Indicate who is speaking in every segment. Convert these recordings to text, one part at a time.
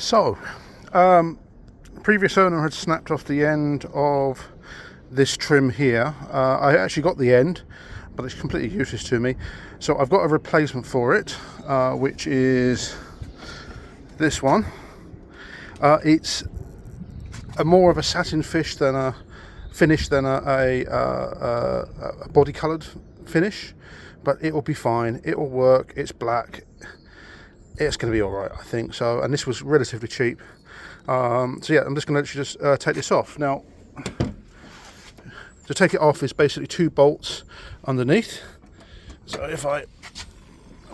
Speaker 1: So, previous owner had snapped off the end of this trim here. I actually got the end, but it's completely useless to me. So I've got a replacement for it, which is this one. It's more of a satin finish than a body coloured finish, but it will be fine. It will work. It's black. It's going to be all right, I think. So, and this was relatively cheap. So yeah, I'm just going to literally just take this off. Now, to take it off is basically 2 bolts underneath. So if I've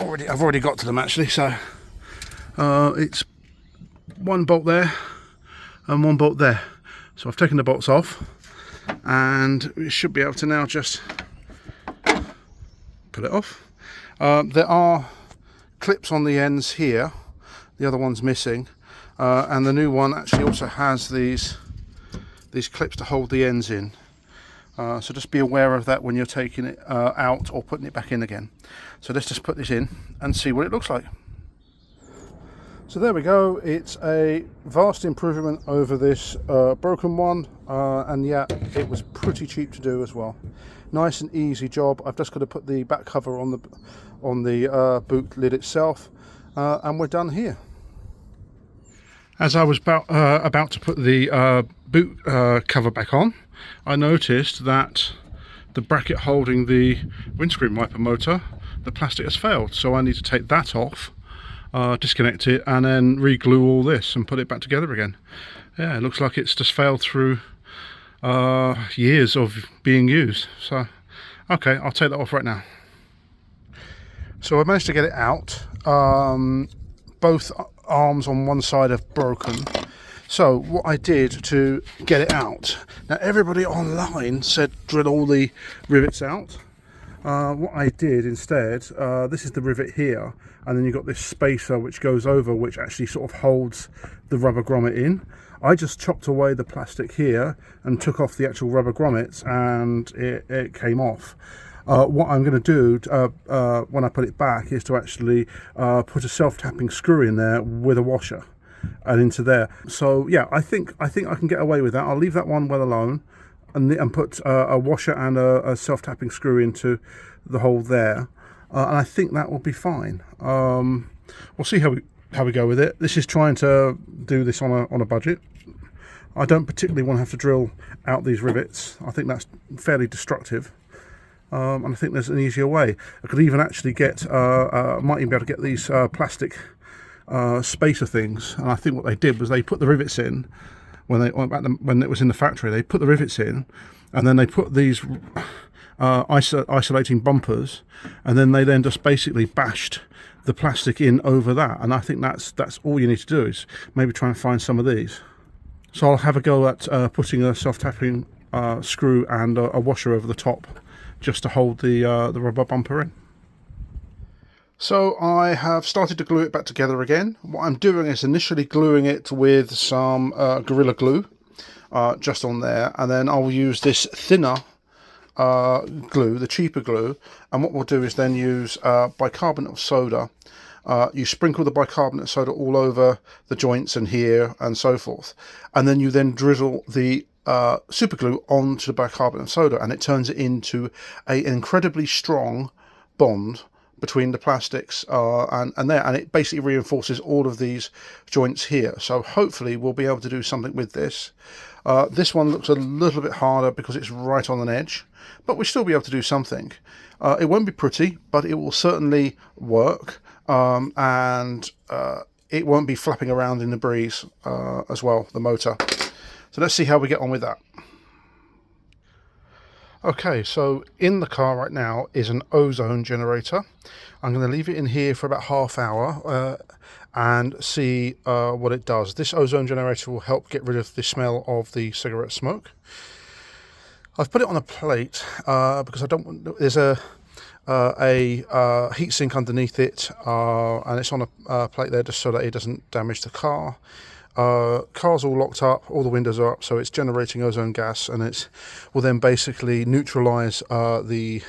Speaker 1: already got to them actually. So it's 1 bolt there and 1 bolt there. So I've taken the bolts off, and we should be able to now just pull it off. There are clips on the ends here. The other one's missing, and the new one actually also has these clips to hold the ends in. So just be aware of that when you're taking it out or putting it back in again. So let's just put this in and see what it looks like. So there we go. It's a vast improvement over this broken one, and yeah, it was pretty cheap to do as well. Nice and easy job. I've just got to put the back cover on the boot lid itself, and we're done here. As I was about to put the boot cover back on, I noticed that the bracket holding the windscreen wiper motor, the plastic has failed. So I need to take that off, disconnect it, and then re-glue all this and put it back together again. Yeah, it looks like it's just failed through years of being used. So okay, I'll take that off right now. So I managed to get it out. Both arms on one side have broken. So what I did to get it out, now everybody online said drill all the rivets out. What I did instead, this is the rivet here, and then you've got this spacer which goes over, which actually sort of holds the rubber grommet in. I just chopped away the plastic here and took off the actual rubber grommets, and it came off. What I'm going to do when I put it back is to actually put a self-tapping screw in there with a washer and into there. So yeah, I think I can get away with that. I'll leave that one well alone and put a washer and a self-tapping screw into the hole there, and I think that will be fine. We'll see how we go with it. This is trying to do this on a budget. I don't particularly want to have to drill out these rivets. I think that's fairly destructive. And I think there's an easier way. I could even actually get, might even be able to get these plastic spacer things. And I think what they did was they put the rivets in when it was in the factory. They put the rivets in, and then they put these isolating bumpers, and then they just basically bashed the plastic in over that. And I think that's all you need to do, is maybe try and find some of these. So I'll have a go at putting a self-tapping screw and a washer over the top, just to hold the rubber bumper in. So I have started to glue it back together again. What I'm doing is initially gluing it with some Gorilla Glue just on there, and then I'll use this thinner glue, the cheaper glue, and what we'll do is then use bicarbonate of soda. You sprinkle the bicarbonate of soda all over the joints and here and so forth, and then you then drizzle the super glue onto the bicarbonate of soda, and it turns it into an incredibly strong bond between the plastics and it basically reinforces all of these joints here. So hopefully we'll be able to do something with this. This one looks a little bit harder because it's right on an edge, but we'll still be able to do something. It won't be pretty, but it will certainly work, and it won't be flapping around in the breeze as well, the motor. So let's see how we get on with that. Okay, so in the car right now is an ozone generator. I'm going to leave it in here for about half hour and see what it does. This ozone generator will help get rid of the smell of the cigarette smoke. I've put it on a plate because I don't want, there's a heat sink underneath it, and it's on a plate there just so that it doesn't damage the car. Car's all locked up, all the windows are up, so it's generating ozone gas, and it will then basically neutralize the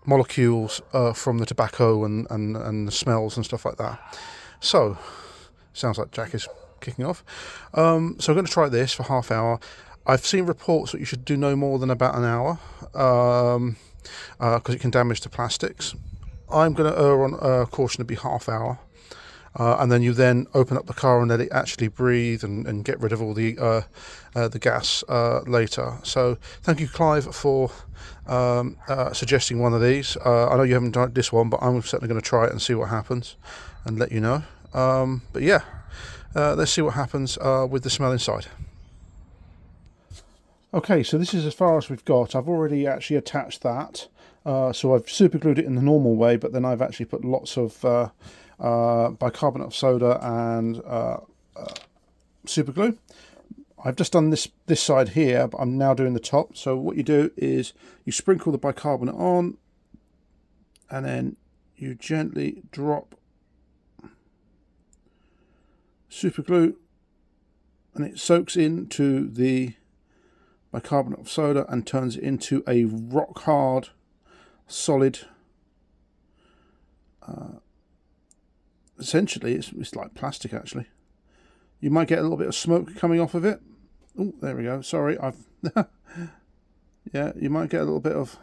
Speaker 1: molecules from the tobacco and the smells and stuff like that. So Sounds like Jack is kicking off. So I'm going to try this for half hour. I've seen reports that you should do no more than about an hour, because it can damage the plastics. I'm going to err on caution to be half hour. And then you then open up the car and let it actually breathe and get rid of all the gas later. So thank you, Clive, for suggesting one of these. I know you haven't done this one, but I'm certainly going to try it and see what happens and let you know. But yeah, let's see what happens with the smell inside. Okay, so this is as far as we've got. I've already actually attached that. So I've super glued it in the normal way, but then I've actually put lots of bicarbonate of soda and super glue. I've just done this side here, but I'm now doing the top. So what you do is you sprinkle the bicarbonate on, and then you gently drop super glue, and it soaks into the bicarbonate of soda and turns it into a rock hard solid. Essentially it's like plastic. Actually, you might get a little bit of smoke coming off of it. Oh, there we go. Sorry, I've yeah, you might get a little bit of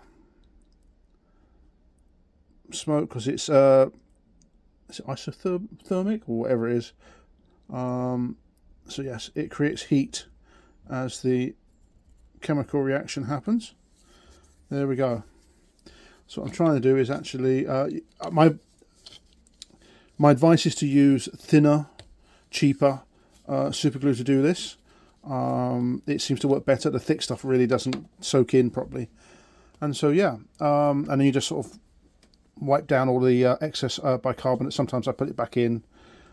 Speaker 1: smoke because it's isothermic or whatever it is. So yes, it creates heat as the chemical reaction happens. There we go. So what I'm trying to do is actually my advice is to use thinner, cheaper super glue to do this. It seems to work better. The thick stuff really doesn't soak in properly. And so yeah, and then you just sort of wipe down all the excess bicarbonate. Sometimes I put it back in,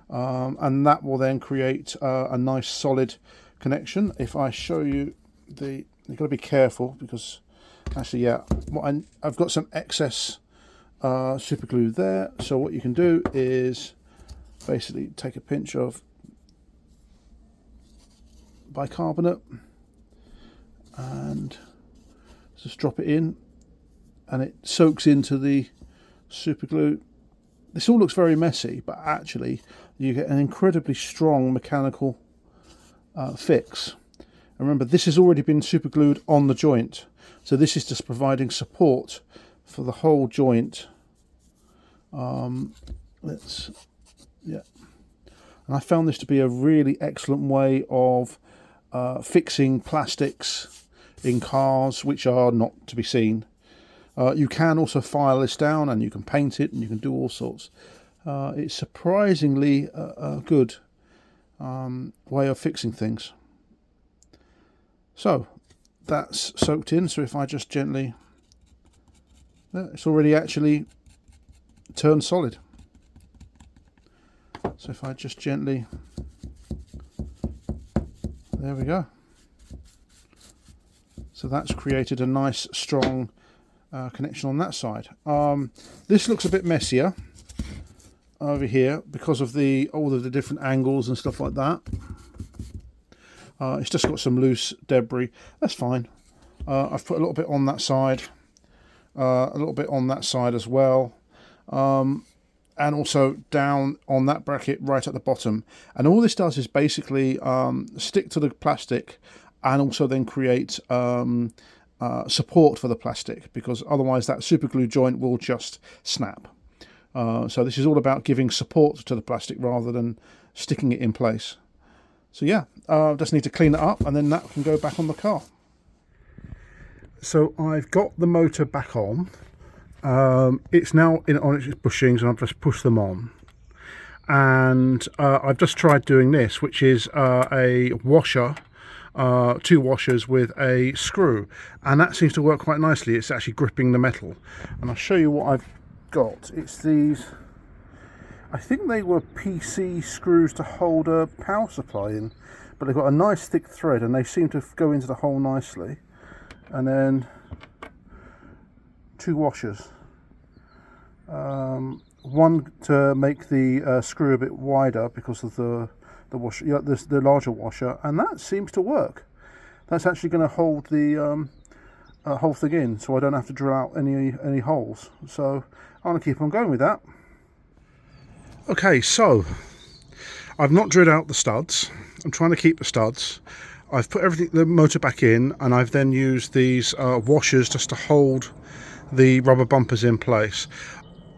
Speaker 1: and that will then create a nice solid connection. If I show you you've got to be careful because actually, yeah, I've got some excess super glue there. So what you can do is basically take a pinch of bicarbonate and just drop it in, and it soaks into the super glue. This all looks very messy, but actually you get an incredibly strong mechanical fix. And remember, this has already been super glued on the joint, so this is just providing support for the whole joint. And I found this to be a really excellent way of fixing plastics in cars which are not to be seen. You can also file this down and you can paint it and you can do all sorts. It's surprisingly a good way of fixing things. So that's soaked in, so if I just gently, it's already actually turned solid. So if I just gently, there we go. So that's created a nice strong connection on that side. This looks a bit messier over here because of all of the different angles and stuff like that. It's just got some loose debris. That's fine. I've put a little bit on that side, a little bit on that side as well, and also down on that bracket right at the bottom. And all this does is basically stick to the plastic and also then create support for the plastic, because otherwise that super glue joint will just snap. So this is all about giving support to the plastic rather than sticking it in place. So yeah, just need to clean it up and then that can go back on the car. So I've got the motor back on. It's now on its bushings and I've just pushed them on. And I've just tried doing this, which is a washer, 2 washers with a screw. And that seems to work quite nicely. It's actually gripping the metal. And I'll show you what I've got. It's these, I think they were PC screws to hold a power supply in, but they've got a nice thick thread and they seem to go into the hole nicely. And then 2 washers, one to make the screw a bit wider because of the washer, yeah, the larger washer, and that seems to work. That's actually going to hold the whole thing in, so I don't have to drill out any holes. So I'm going to keep on going with that. Okay, so I've not drilled out the studs. I'm trying to keep the studs. I've put the motor back in, and I've then used these washers just to hold the rubber bumpers in place.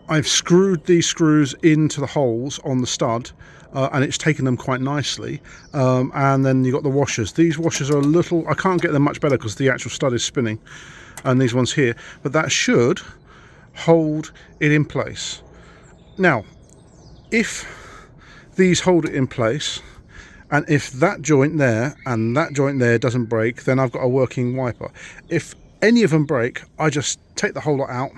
Speaker 1: I've screwed these screws into the holes on the stud, and it's taken them quite nicely. And then you've got the washers. These washers are a little, I can't get them much better because the actual stud is spinning, and these ones here, but that should hold it in place. Now, if these hold it in place, and if that joint there and that joint there doesn't break, then I've got a working wiper. If any of them break, I just take the whole lot out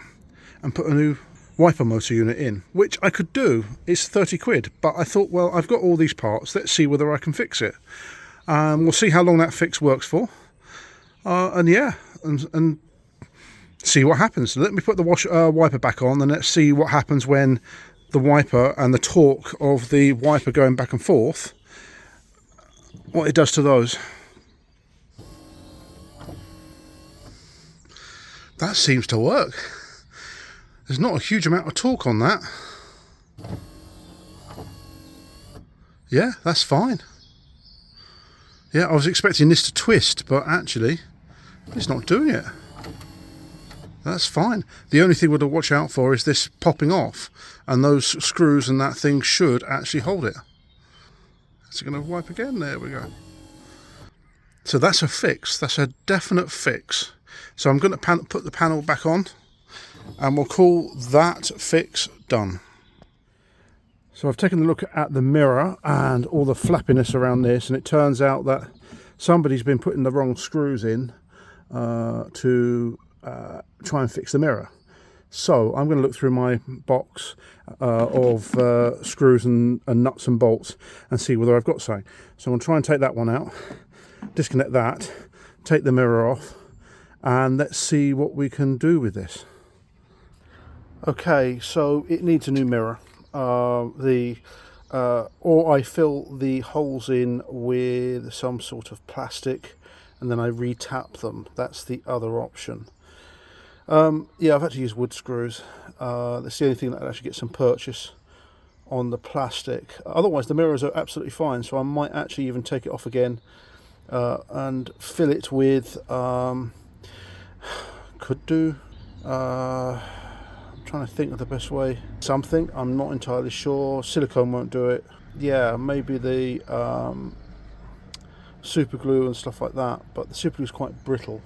Speaker 1: and put a new wiper motor unit in, which I could do. It's 30 quid, but I thought, well, I've got all these parts, let's see whether I can fix it. We'll see how long that fix works for, and see what happens. Let me put the wiper back on, and let's see what happens when the wiper and the torque of the wiper going back and forth, what it does to those. That seems to work. There's not a huge amount of torque on that. Yeah, that's fine. Yeah, I was expecting this to twist, but actually it's not doing it. That's fine. The only thing we've got to watch out for is this popping off, and those screws and that thing should actually hold it. Is it going to wipe again? There we go. So that's a fix. That's a definite fix. So I'm going to put the panel back on, and we'll call that fix done. So I've taken a look at the mirror and all the flappiness around this, and it turns out that somebody's been putting the wrong screws in to try and fix the mirror. So I'm going to look through my box of screws and nuts and bolts and see whether I've got something. So I'm going to try and take that one out, disconnect that, take the mirror off, and let's see what we can do with this. Okay, so it needs a new mirror. Or I fill the holes in with some sort of plastic and then I re-tap them. That's the other option. Yeah, I've had to use wood screws. That's the only thing that I actually get some purchase on the plastic. Otherwise the mirrors are absolutely fine, so I might actually even take it off again and fill it with I'm trying to think of the best way. Something, I'm not entirely sure. Silicone won't do it. Yeah, maybe the super glue and stuff like that, but the super glue is quite brittle.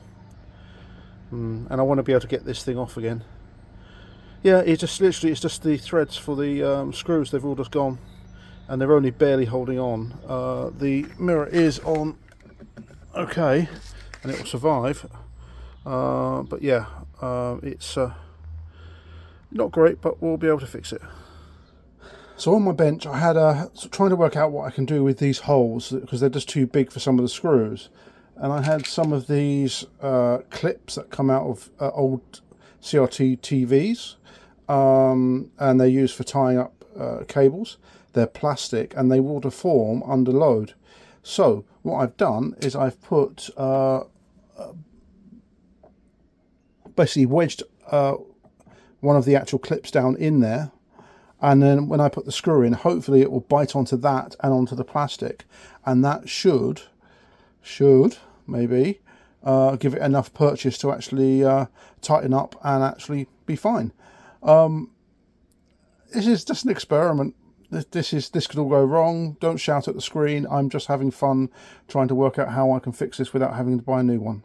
Speaker 1: And I want to be able to get this thing off again. Yeah, it's just the threads for the screws. They've all just gone, and they're only barely holding on. The mirror is on okay, and it will survive. But yeah, it's not great, but we'll be able to fix it. So on my bench I had trying to work out what I can do with these holes, because they're just too big for some of the screws, and I had some of these clips that come out of old CRT TVs, and they're used for tying up cables. They're plastic and they will deform under load. So what I've done is I've put basically wedged one of the actual clips down in there, and then when I put the screw in, hopefully it will bite onto that and onto the plastic, and that should maybe give it enough purchase to actually tighten up and actually be fine. This is just an experiment. This could all go wrong. Don't shout at the screen. I'm just having fun trying to work out how I can fix this without having to buy a new one.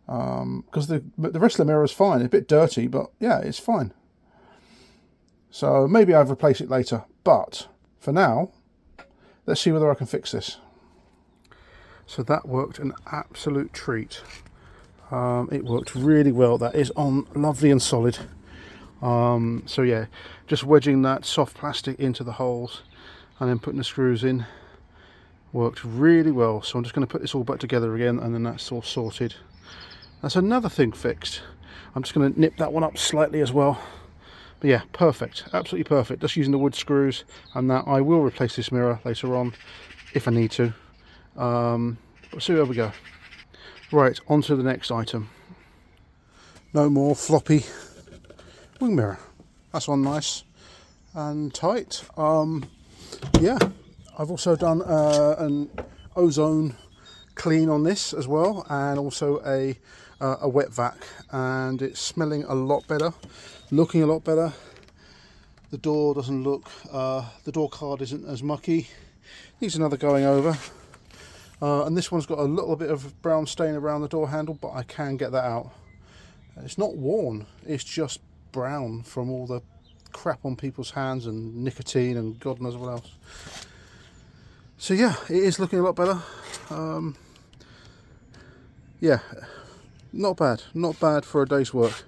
Speaker 1: Because the rest of the mirror is fine. It's a bit dirty, but yeah, it's fine. So maybe I'll replace it later, but for now, let's see whether I can fix this. So that worked an absolute treat. It worked really well. That is on lovely and solid. So yeah, just wedging that soft plastic into the holes and then putting the screws in worked really well. So I'm just going to put this all back together again, and then that's all sorted. That's another thing fixed. I'm just going to nip that one up slightly as well. But yeah, perfect, absolutely perfect. Just using the wood screws, and that I will replace this mirror later on if I need to. But see where we go. Right, on to the next item. No more floppy wing mirror. That's on nice and tight. Yeah, I've also done an ozone clean on this as well, and also a wet vac, and it's smelling a lot better, looking a lot better. The door doesn't look, the door card isn't as mucky, needs another going over. And this one's got a little bit of brown stain around the door handle, but I can get that out. It's not worn, it's just brown from all the crap on people's hands and nicotine and God knows what else. So yeah, it is looking a lot better. Yeah, not bad for a day's work.